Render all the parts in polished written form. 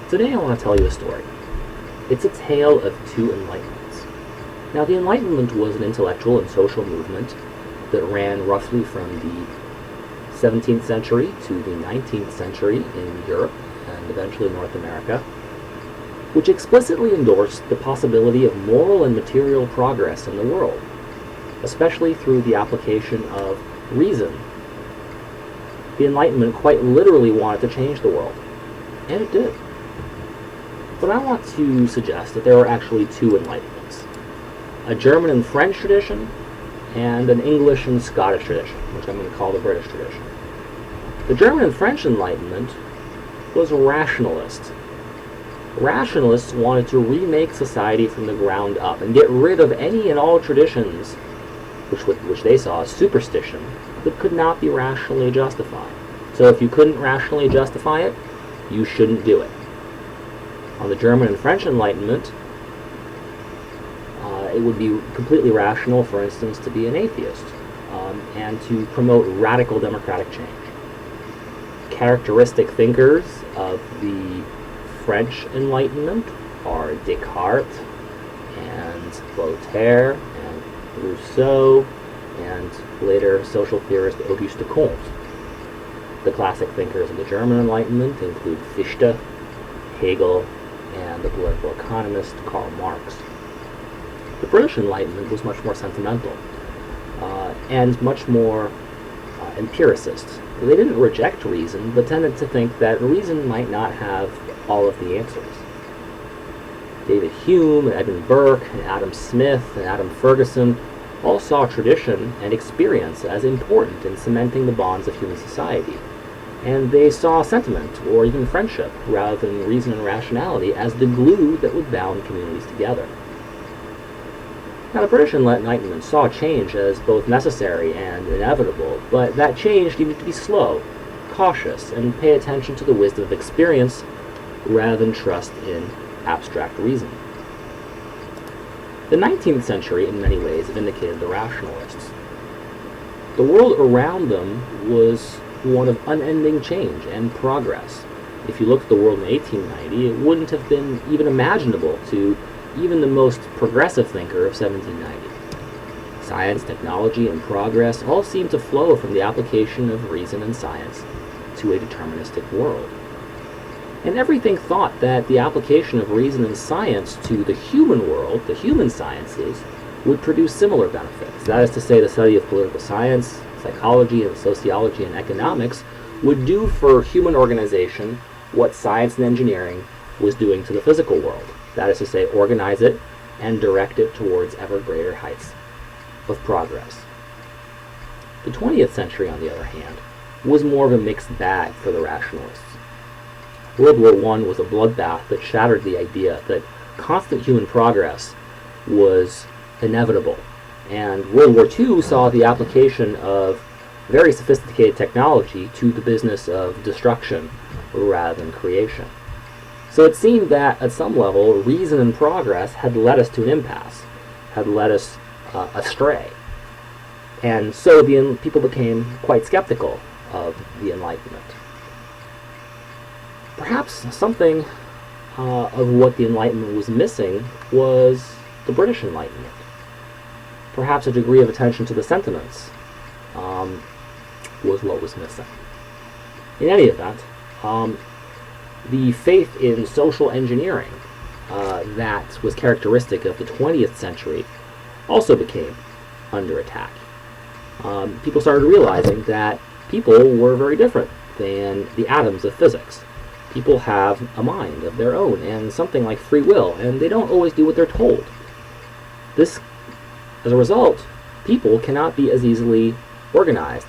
Today I want to tell you a story. It's a tale of two enlightenments. Now, the Enlightenment was an intellectual and social movement that ran roughly from the 17th century to the 19th century in Europe and eventually North America, which explicitly endorsed the possibility of moral and material progress in the world, especially through the application of reason. The Enlightenment quite literally wanted to change the world, and it did. But I want to suggest that there are actually two Enlightenments: a German and French tradition, and an English and Scottish tradition, which I'm going to call the British tradition. The German and French Enlightenment was rationalist. Rationalists wanted to remake society from the ground up and get rid of any and all traditions which they saw as superstition that could not be rationally justified. So if you couldn't rationally justify it, you shouldn't do it. On the German and French Enlightenment, it would be completely rational, for instance, to be an atheist and to promote radical democratic change. Characteristic thinkers of the French Enlightenment are Descartes and Voltaire and Rousseau and later social theorist Auguste Comte. The classic thinkers of the German Enlightenment include Fichte, Hegel, and the political economist Karl Marx. The British Enlightenment was much more sentimental and much more empiricist. They didn't reject reason, but tended to think that reason might not have all of the answers. David Hume, and Edmund Burke, and Adam Smith, and Adam Ferguson all saw tradition and experience as important in cementing the bonds of human society. And they saw sentiment, or even friendship, rather than reason and rationality, as the glue that would bound communities together. Now, the British Enlightenment saw change as both necessary and inevitable, but that change needed to be slow, cautious, and pay attention to the wisdom of experience rather than trust in abstract reason. The 19th century, in many ways, vindicated the rationalists. The world around them was one of unending change and progress. If you looked at the world in 1890, it wouldn't have been even imaginable to even the most progressive thinker of 1790. Science, technology, and progress all seemed to flow from the application of reason and science to a deterministic world. And everything thought that the application of reason and science to the human world, the human sciences, would produce similar benefits. That is to say, the study of political science, psychology, and sociology, and economics would do for human organization what science and engineering was doing to the physical world. That is to say, organize it and direct it towards ever greater heights of progress. The 20th century, on the other hand, was more of a mixed bag for the rationalists. World War I was a bloodbath that shattered the idea that constant human progress was inevitable. And World War II saw the application of very sophisticated technology to the business of destruction rather than creation. So it seemed that, at some level, reason and progress had led us to an impasse, had led us astray. And so people became quite skeptical of the Enlightenment. Perhaps something of what the Enlightenment was missing was the British Enlightenment. Perhaps a degree of attention to the sentiments was what was missing. In any event, the faith in social engineering that was characteristic of the 20th century also became under attack. People started realizing that people were very different than the atoms of physics. People have a mind of their own and something like free will, and they don't always do what they're told. As a result, people cannot be as easily organized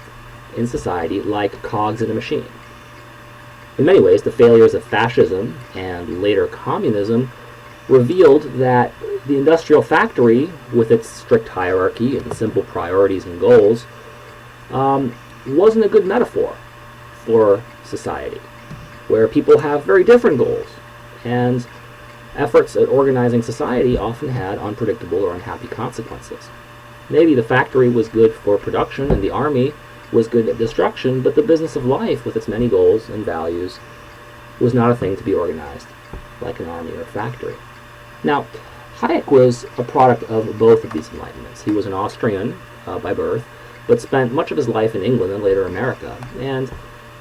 in society like cogs in a machine. In many ways, the failures of fascism and later communism revealed that the industrial factory, with its strict hierarchy and simple priorities and goals, wasn't a good metaphor for society, where people have very different goals, and efforts at organizing society often had unpredictable or unhappy consequences. Maybe the factory was good for production and the army was good at destruction, but the business of life, with its many goals and values, was not a thing to be organized like an army or factory. Now, Hayek was a product of both of these enlightenments. He was an Austrian by birth, but spent much of his life in England and later America. And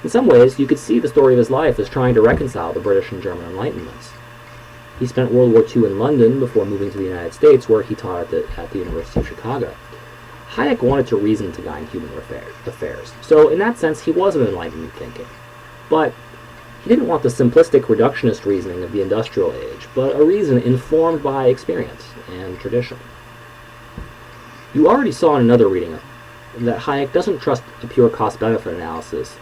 in some ways, you could see the story of his life as trying to reconcile the British and German enlightenments. He spent World War II in London before moving to the United States, where he taught at the University of Chicago. Hayek wanted to reason to guide human affairs. So in that sense, he was an enlightenment thinking. But he didn't want the simplistic reductionist reasoning of the industrial age, but a reason informed by experience and tradition. You already saw in another reading that Hayek doesn't trust a pure cost-benefit analysis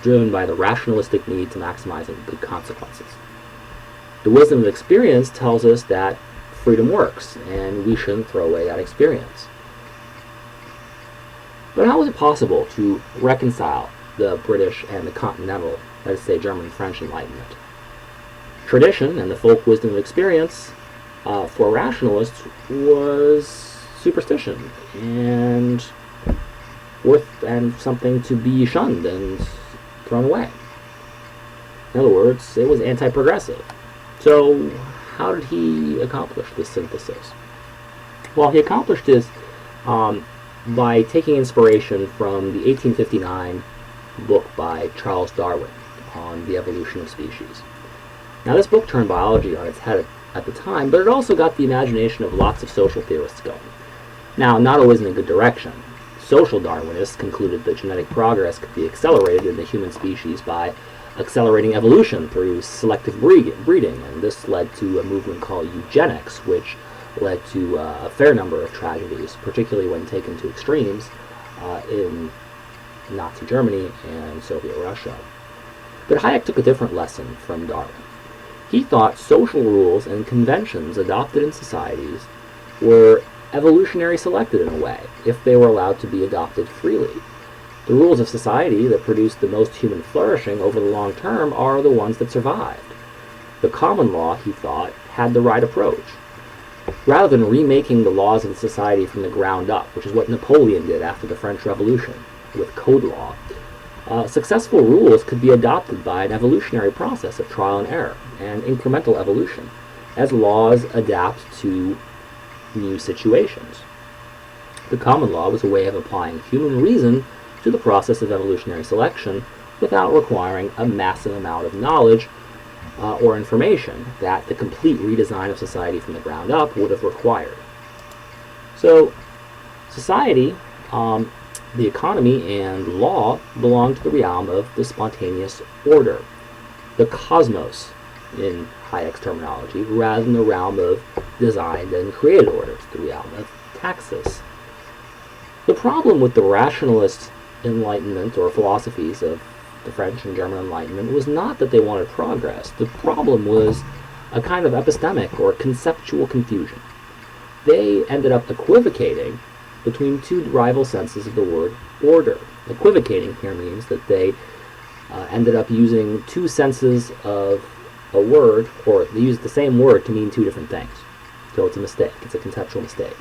driven by the rationalistic need to maximizing good consequences. The wisdom of experience tells us that freedom works, and we shouldn't throw away that experience. But how is it possible to reconcile the British and the continental, that is to say German and French Enlightenment? Tradition and the folk wisdom of experience for rationalists was superstition and something to be shunned and thrown away. In other words, it was anti-progressive. So how did he accomplish this synthesis? Well, he accomplished this by taking inspiration from the 1859 book by Charles Darwin on the evolution of species. Now, this book turned biology on its head at the time, but it also got the imagination of lots of social theorists going. Now, not always in a good direction. Social Darwinists concluded that genetic progress could be accelerated in the human species by accelerating evolution through selective breeding, and this led to a movement called eugenics, which led to a fair number of tragedies, particularly when taken to extremes in Nazi Germany and Soviet Russia. But Hayek took a different lesson from Darwin. He thought social rules and conventions adopted in societies were evolutionary selected in a way, if they were allowed to be adopted freely. The rules of society that produced the most human flourishing over the long term are the ones that survived. The common law, he thought, had the right approach. Rather than remaking the laws of the society from the ground up, which is what Napoleon did after the French Revolution with code law, successful rules could be adopted by an evolutionary process of trial and error and incremental evolution, as laws adapt to new situations. The common law was a way of applying human reason to the process of evolutionary selection without requiring a massive amount of knowledge or information that the complete redesign of society from the ground up would have required. So, society, the economy, and law belong to the realm of the spontaneous order, the cosmos in Hayek's terminology, rather than the realm of designed and created orders, the realm of taxis. The problem with the rationalist Enlightenment or philosophies of the French and German Enlightenment was not that they wanted progress. The problem was a kind of epistemic or conceptual confusion. They ended up equivocating between two rival senses of the word order. Equivocating here means that they ended up using two senses of a word, or they used the same word to mean two different things. So it's a mistake. It's a conceptual mistake.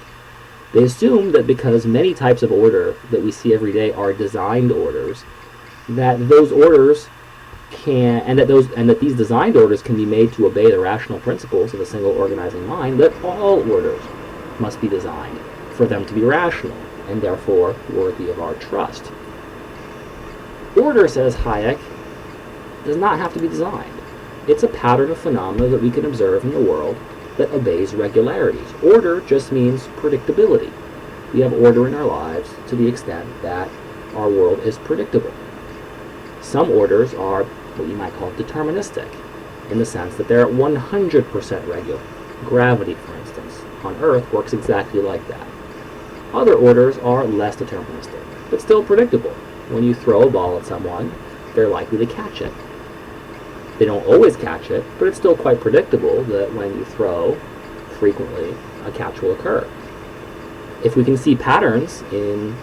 They assume that because many types of order that we see every day are designed orders, that those orders and that these designed orders can be made to obey the rational principles of a single organizing mind, that all orders must be designed for them to be rational and therefore worthy of our trust. Order, says Hayek, does not have to be designed. It's a pattern of phenomena that we can observe in the world that obeys regularities. Order just means predictability. We have order in our lives to the extent that our world is predictable. Some orders are what you might call deterministic, in the sense that they're 100% regular. Gravity, for instance, on Earth works exactly like that. Other orders are less deterministic, but still predictable. When you throw a ball at someone, they're likely to catch it. They don't always catch it, but it's still quite predictable that when you throw, frequently, a catch will occur. If we can see patterns in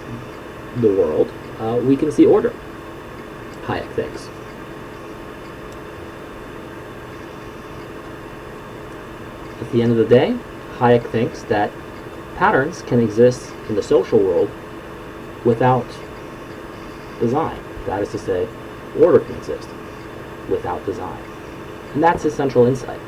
the world, we can see order, Hayek thinks. At the end of the day, Hayek thinks that patterns can exist in the social world without design. That is to say, order can exist without design. And that's his central insight.